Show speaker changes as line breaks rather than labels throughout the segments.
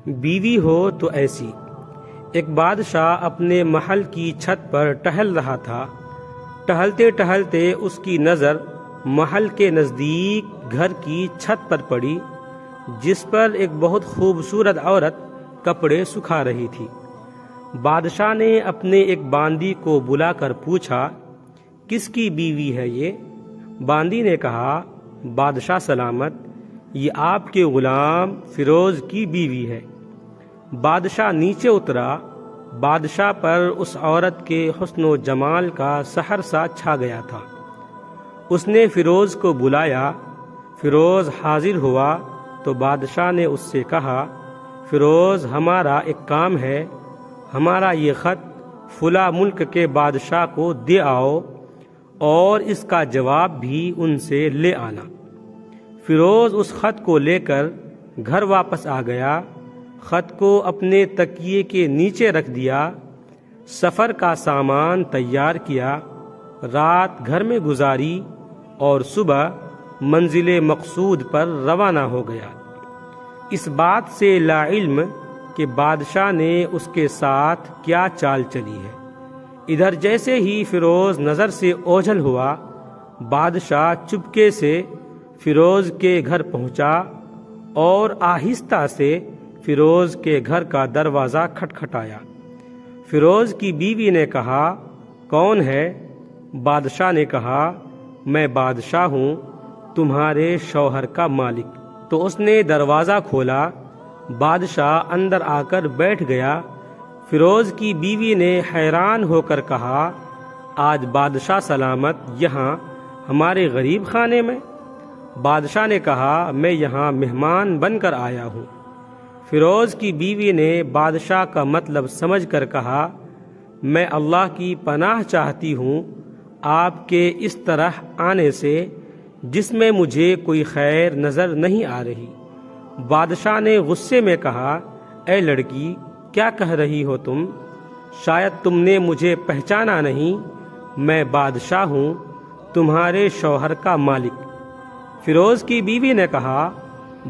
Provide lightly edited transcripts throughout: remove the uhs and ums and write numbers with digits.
بیوی ہو تو ایسی۔ ایک بادشاہ اپنے محل کی چھت پر ٹہل رہا تھا۔ ٹہلتے ٹہلتے اس کی نظر محل کے نزدیک گھر کی چھت پر پڑی، جس پر ایک بہت خوبصورت عورت کپڑے سکھا رہی تھی۔ بادشاہ نے اپنے ایک باندی کو بلا کر پوچھا، کس کی بیوی ہے یہ؟ باندی نے کہا، بادشاہ سلامت، یہ آپ کے غلام فیروز کی بیوی ہے۔ بادشاہ نیچے اترا۔ بادشاہ پر اس عورت کے حسن و جمال کا سحر سا چھا گیا تھا۔ اس نے فیروز کو بلایا۔ فیروز حاضر ہوا تو بادشاہ نے اس سے کہا، فیروز، ہمارا ایک کام ہے، ہمارا یہ خط فلاں ملک کے بادشاہ کو دے آؤ اور اس کا جواب بھی ان سے لے آنا۔ فیروز اس خط کو لے کر گھر واپس آ گیا۔ خط کو اپنے تکیے کے نیچے رکھ دیا، سفر کا سامان تیار کیا، رات گھر میں گزاری اور صبح منزل مقصود پر روانہ ہو گیا، اس بات سے لا علم کہ بادشاہ نے اس کے ساتھ کیا چال چلی ہے۔ ادھر جیسے ہی فیروز نظر سے اوجھل ہوا، بادشاہ چپکے سے فیروز کے گھر پہنچا اور آہستہ سے فیروز کے گھر کا دروازہ کھٹکھٹایا۔ فیروز کی بیوی نے کہا، کون ہے؟ بادشاہ نے کہا، میں بادشاہ ہوں، تمہارے شوہر کا مالک۔ تو اس نے دروازہ کھولا۔ بادشاہ اندر آ کر بیٹھ گیا۔ فیروز کی بیوی نے حیران ہو کر کہا، آج بادشاہ سلامت یہاں ہمارے غریب خانے میں؟ بادشاہ نے کہا، میں یہاں مہمان بن کر آیا ہوں۔ فیروز کی بیوی نے بادشاہ کا مطلب سمجھ کر کہا، میں اللہ کی پناہ چاہتی ہوں آپ کے اس طرح آنے سے، جس میں مجھے کوئی خیر نظر نہیں آ رہی۔ بادشاہ نے غصے میں کہا، اے لڑکی، کیا کہہ رہی ہو تم؟ شاید تم نے مجھے پہچانا نہیں، میں بادشاہ ہوں، تمہارے شوہر کا مالک۔ فیروز کی بیوی نے کہا،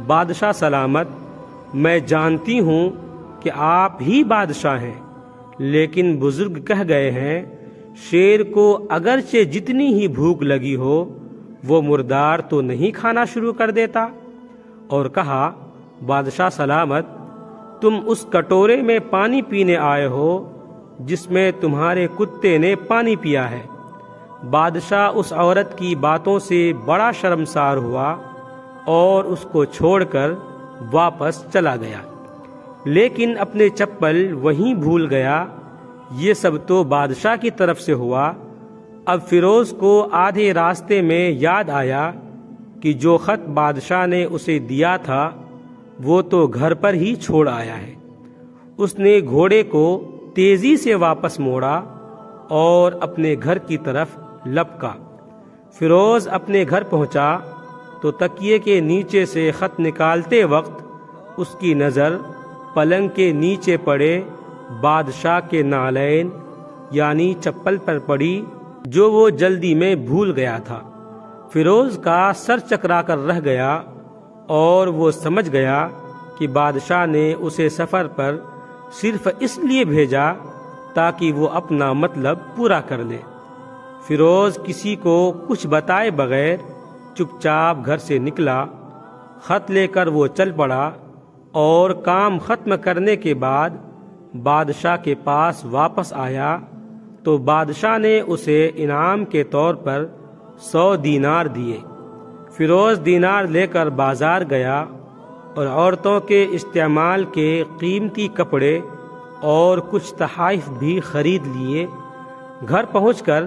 بادشاہ سلامت، میں جانتی ہوں کہ آپ ہی بادشاہ ہیں، لیکن بزرگ کہہ گئے ہیں، شیر کو اگرچہ جتنی ہی بھوک لگی ہو، وہ مردار تو نہیں کھانا شروع کر دیتا۔ اور کہا، بادشاہ سلامت، تم اس کٹورے میں پانی پینے آئے ہو جس میں تمہارے کتے نے پانی پیا ہے۔ بادشاہ اس عورت کی باتوں سے بڑا شرمسار ہوا اور اس کو چھوڑ کر واپس چلا گیا، لیکن اپنے چپل وہیں بھول گیا۔ یہ سب تو بادشاہ کی طرف سے ہوا۔ اب فیروز کو آدھے راستے میں یاد آیا کہ جو خط بادشاہ نے اسے دیا تھا وہ تو گھر پر ہی چھوڑ آیا ہے۔ اس نے گھوڑے کو تیزی سے واپس موڑا اور اپنے گھر کی طرف لپکا۔ فیروز اپنے گھر پہنچا تو تکیے کے نیچے سے خط نکالتے وقت اس کی نظر پلنگ کے نیچے پڑے بادشاہ کے نالین یعنی چپل پر پڑی، جو وہ جلدی میں بھول گیا تھا۔ فیروز کا سر چکرا کر رہ گیا اور وہ سمجھ گیا کہ بادشاہ نے اسے سفر پر صرف اس لیے بھیجا تاکہ وہ اپنا مطلب پورا کر لے۔ فیروز کسی کو کچھ بتائے بغیر چپ چاپ گھر سے نکلا۔ خط لے کر وہ چل پڑا اور کام ختم کرنے کے بعد بادشاہ کے پاس واپس آیا تو بادشاہ نے اسے انعام کے طور پر 100 دینار دیے۔ فیروز دینار لے کر بازار گیا اور عورتوں کے استعمال کے قیمتی کپڑے اور کچھ تحائف بھی خرید لیے۔ گھر پہنچ کر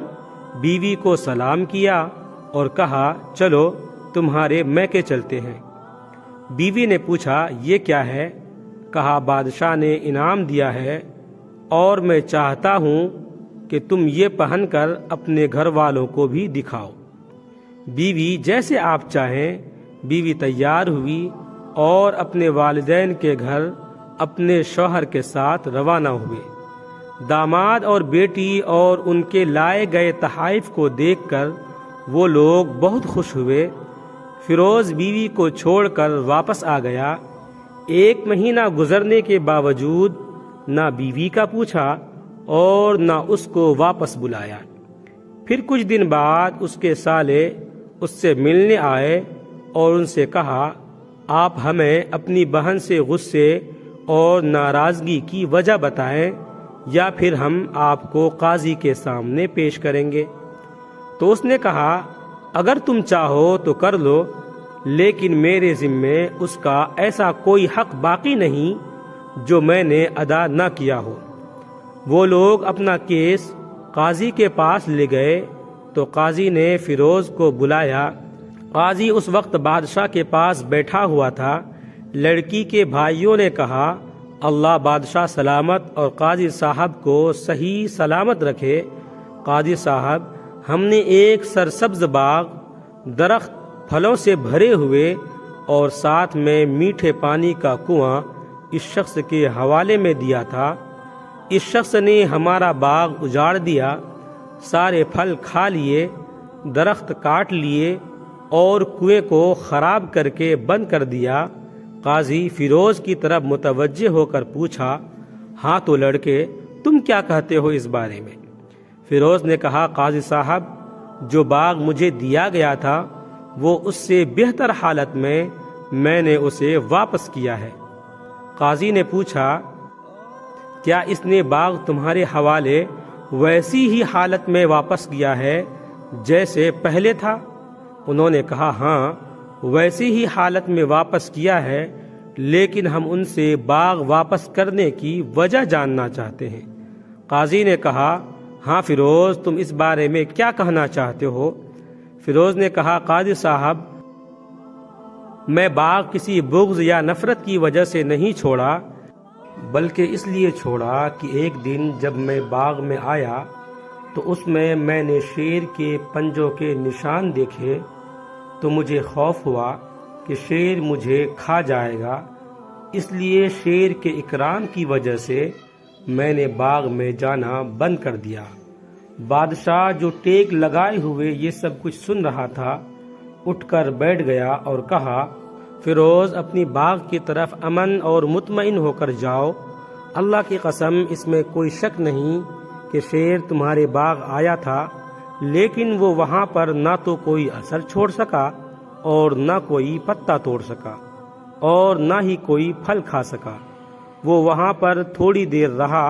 بیوی کو سلام کیا اور کہا، چلو تمہارے میکے چلتے ہیں۔ بیوی نے پوچھا، یہ کیا ہے؟ کہا، بادشاہ نے انعام دیا ہے اور میں چاہتا ہوں کہ تم یہ پہن کر اپنے گھر والوں کو بھی دکھاؤ۔ بیوی، جیسے آپ چاہیں۔ بیوی تیار ہوئی اور اپنے والدین کے گھر اپنے شوہر کے ساتھ روانہ ہوئے۔ داماد اور بیٹی اور ان کے لائے گئے تحائف کو دیکھ کر وہ لوگ بہت خوش ہوئے۔ فیروز بیوی کو چھوڑ کر واپس آ گیا۔ 1 مہینہ گزرنے کے باوجود نہ بیوی کا پوچھا اور نہ اس کو واپس بلایا۔ پھر کچھ دن بعد اس کے سالے اس سے ملنے آئے اور ان سے کہا، آپ ہمیں اپنی بہن سے غصے اور ناراضگی کی وجہ بتائیں یا پھر ہم آپ کو قاضی کے سامنے پیش کریں گے۔ تو اس نے کہا، اگر تم چاہو تو کر لو، لیکن میرے ذمے اس کا ایسا کوئی حق باقی نہیں جو میں نے ادا نہ کیا ہو۔ وہ لوگ اپنا کیس قاضی کے پاس لے گئے تو قاضی نے فیروز کو بلایا۔ قاضی اس وقت بادشاہ کے پاس بیٹھا ہوا تھا۔ لڑکی کے بھائیوں نے کہا، اللہ بادشاہ سلامت اور قاضی صاحب کو صحیح سلامت رکھے۔ قاضی صاحب، ہم نے ایک سرسبز باغ، درخت پھلوں سے بھرے ہوئے اور ساتھ میں میٹھے پانی کا کنواں اس شخص کے حوالے میں دیا تھا۔ اس شخص نے ہمارا باغ اجاڑ دیا، سارے پھل کھا لیے، درخت کاٹ لیے اور کنویں کو خراب کر کے بند کر دیا۔ قاضی فیروز کی طرف متوجہ ہو کر پوچھا، ہاں تو لڑکے، تم کیا کہتے ہو اس بارے میں؟ فیروز نے کہا، قاضی صاحب، جو باغ مجھے دیا گیا تھا وہ اس سے بہتر حالت میں نے اسے واپس کیا ہے۔ قاضی نے پوچھا، کیا اس نے باغ تمہارے حوالے ویسی ہی حالت میں واپس کیا ہے جیسے پہلے تھا؟ انہوں نے کہا، ہاں ویسی ہی حالت میں واپس کیا ہے، لیکن ہم ان سے باغ واپس کرنے کی وجہ جاننا چاہتے ہیں۔ قاضی نے کہا، ہاں فیروز، تم اس بارے میں کیا کہنا چاہتے ہو؟ فیروز نے کہا، قاضی صاحب، میں باغ کسی بغض یا نفرت کی وجہ سے نہیں چھوڑا، بلکہ اس لیے چھوڑا کہ ایک دن جب میں باغ میں آیا تو اس میں نے شیر کے پنجوں کے نشان دیکھے تو مجھے خوف ہوا کہ شیر مجھے کھا جائے گا۔ اس لیے شیر کے اکرام کی وجہ سے میں نے باغ میں جانا بند کر دیا۔ بادشاہ جو ٹیک لگائے ہوئے یہ سب کچھ سن رہا تھا، اٹھ کر بیٹھ گیا اور کہا، فیروز، اپنی باغ کی طرف امن اور مطمئن ہو کر جاؤ۔ اللہ کی قسم، اس میں کوئی شک نہیں کہ شیر تمہارے باغ آیا تھا، لیکن وہ وہاں پر نہ تو کوئی اثر چھوڑ سکا اور نہ کوئی پتا توڑ سکا اور نہ ہی کوئی پھل کھا سکا۔ وہ وہاں پر تھوڑی دیر رہا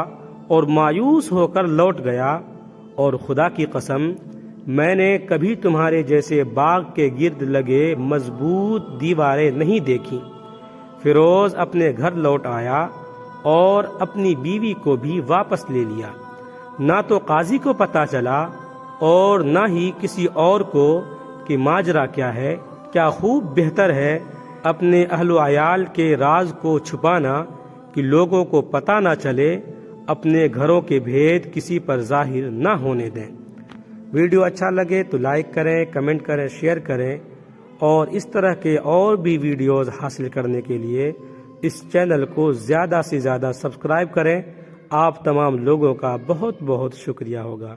اور مایوس ہو کر لوٹ گیا، اور خدا کی قسم، میں نے کبھی تمہارے جیسے باغ کے گرد لگے مضبوط دیواریں نہیں دیکھی۔ فیروز اپنے گھر لوٹ آیا اور اپنی بیوی کو بھی واپس لے لیا۔ نہ تو قاضی کو پتہ چلا اور نہ ہی کسی اور کو کہ ماجرا کیا ہے۔ کیا خوب بہتر ہے اپنے اہل و عیال کے راز کو چھپانا کہ لوگوں کو پتہ نہ چلے، اپنے گھروں کے بھید کسی پر ظاہر نہ ہونے دیں۔ ویڈیو اچھا لگے تو لائک کریں، کمنٹ کریں، شیئر کریں، اور اس طرح کے اور بھی ویڈیوز حاصل کرنے کے لیے اس چینل کو زیادہ سے زیادہ سبسکرائب کریں۔ آپ تمام لوگوں کا بہت بہت شکریہ ہوگا۔